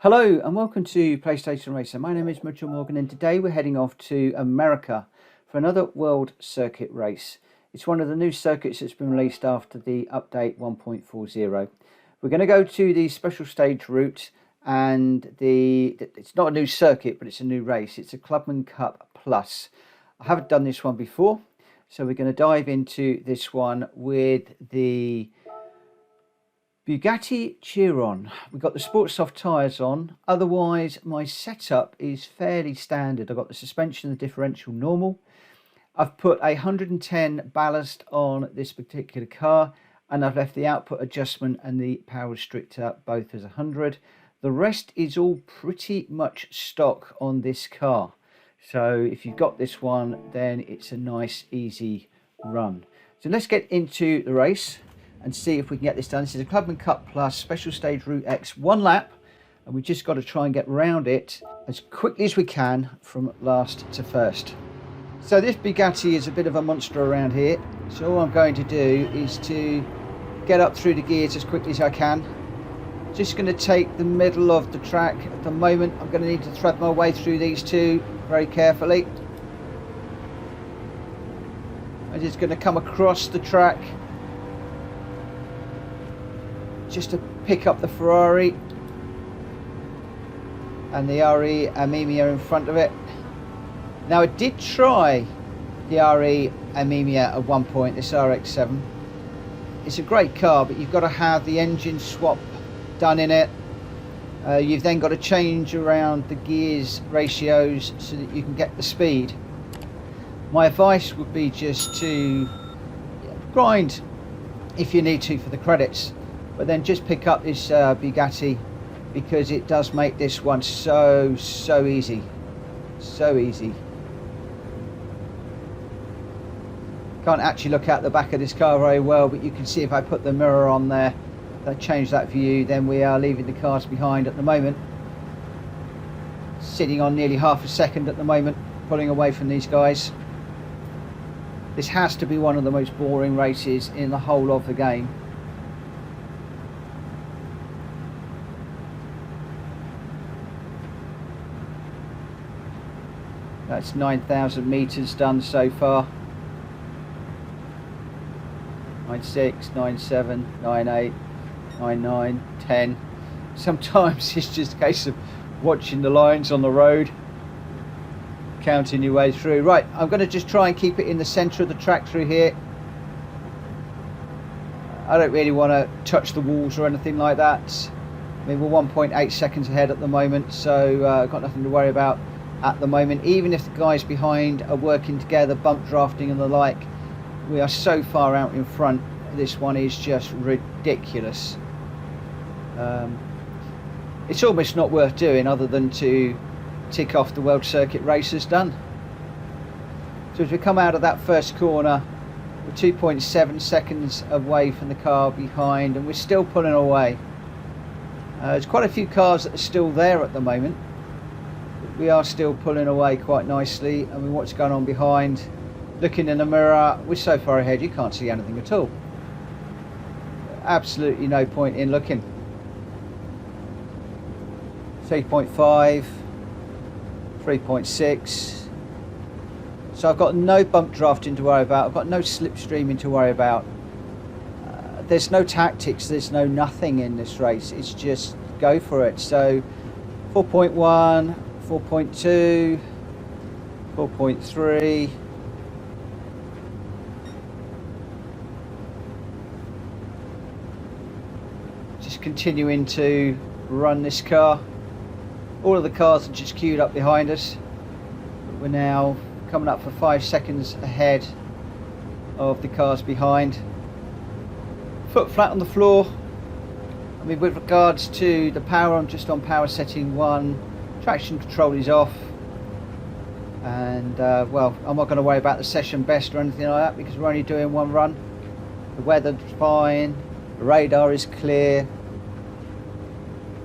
Hello and welcome to PlayStation Racer. My name is Mitchell Morgan and today we're heading off to America for another World Circuit race. It's one of the new circuits that's been released after the update 1.40. We're going to go to the special stage route, and it's not a new circuit but it's a new race. It's a Clubman Cup Plus. I haven't done this one before, so we're going to dive into this one with the Bugatti Chiron. We've got the Sport Soft tyres on. Otherwise, my setup is fairly standard. I've got the suspension and the differential normal. I've put 110 ballast on this particular car, and I've left the output adjustment and the power restrictor both as 100. The rest is all pretty much stock on this car. So if you've got this one, then it's a nice, easy run. So let's get into the race and see if we can get this done. This is a Clubman Cup Plus Special Stage Route X, one lap, and we've just got to try and get around it as quickly as we can from last to first. So this Bugatti is a bit of a monster around here, so all I'm going to do is to get up through the gears as quickly as I can. Just going to take the middle of the track at the moment. I'm going to need to thread my way through these two very carefully. I'm just going to come across the track just to pick up the Ferrari and the RE Amemia in front of it. Now I did try the RE Amemia at one point, this RX-7. It's a great car, but you've got to have the engine swap done in it. You've then got to change around the gears ratios so that you can get the speed. My advice would be just to grind if you need to for the credits, but then just pick up this Bugatti, because it does make this one so easy. So easy. Can't actually look out the back of this car very well, but you can see if I put the mirror on there, if I change that view, then we are leaving the cars behind at the moment. Sitting on nearly half a second at the moment, pulling away from these guys. This has to be one of the most boring races in the whole of the game. That's 9,000 meters done so far. 9.6, 9.7, 9.8, 9.9, 10. Sometimes it's just a case of watching the lines on the road, counting your way through. Right, I'm going to just try and keep it in the center of the track through here. I don't really want to touch the walls or anything like that. I mean, we're 1.8 seconds ahead at the moment, so I've got nothing to worry about at the moment. Even if the guys behind are working together, bump drafting and the like, we are so far out in front. This one is just ridiculous. It's almost not worth doing other than to tick off the World Circuit races done. So as we come out of that first corner, we're 2.7 seconds away from the car behind, and we're still pulling away. There's quite a few cars that are still there at the moment. We are still pulling away quite nicely. I mean, what's going on behind? Looking in the mirror, we're so far ahead you can't see anything at all. Absolutely no point in looking. 3.5, 3.6. So I've got no bump drafting to worry about. I've got no slipstreaming to worry about. There's no tactics, there's no nothing in this race. It's just go for it. So 4.1, 4.2, 4.3. Just continuing to run this car. All of the cars are just queued up behind us. We're now coming up for 5 seconds ahead of the cars behind. Foot flat on the floor. I mean, with regards to the power, I'm just on power setting 1. Traction control is off, and well, I'm not going to worry about the session best or anything like that because we're only doing one run. The weather's fine, the radar is clear.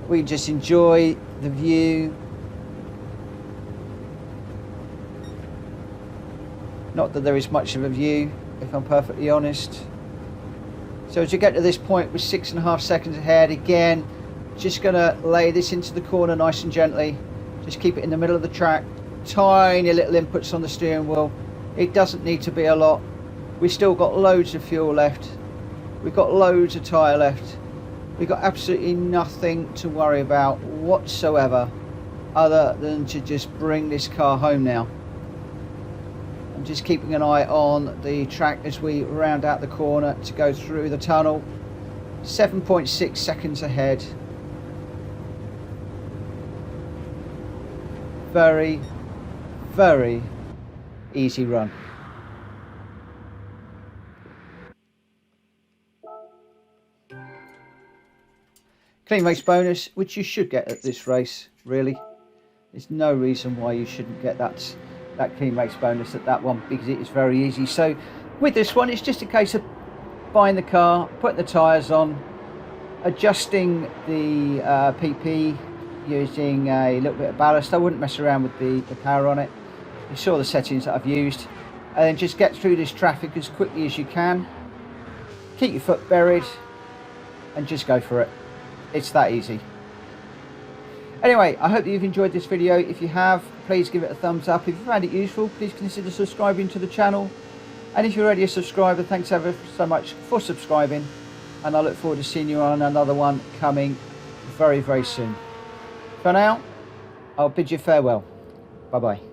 We can just enjoy the view. Not that there is much of a view, if I'm perfectly honest. So as you get to this point, we're 6.5 seconds ahead again. Just going to lay this into the corner nice and gently. Just keep it in the middle of the track. Tiny little inputs on the steering wheel. It doesn't need to be a lot. We've still got loads of fuel left. We've got loads of tyre left. We've got absolutely nothing to worry about whatsoever other than to just bring this car home now. I'm just keeping an eye on the track as we round out the corner to go through the tunnel. 7.6 seconds ahead. Very, very easy run. Clean race bonus, which you should get at this race, really. There's no reason why you shouldn't get that clean race bonus at that one, because it is very easy. So with this one, it's just a case of buying the car, putting the tyres on, adjusting the PP, using a little bit of ballast. I wouldn't mess around with the power on it. You saw the settings that I've used. And then just get through this traffic as quickly as you can. Keep your foot buried and just go for it. It's that easy. Anyway, I hope that you've enjoyed this video. If you have, please give it a thumbs up. If you found it useful, please consider subscribing to the channel. And if you're already a subscriber, thanks ever so much for subscribing. And I look forward to seeing you on another one coming very, very soon. For now, I'll bid you farewell. Bye-bye.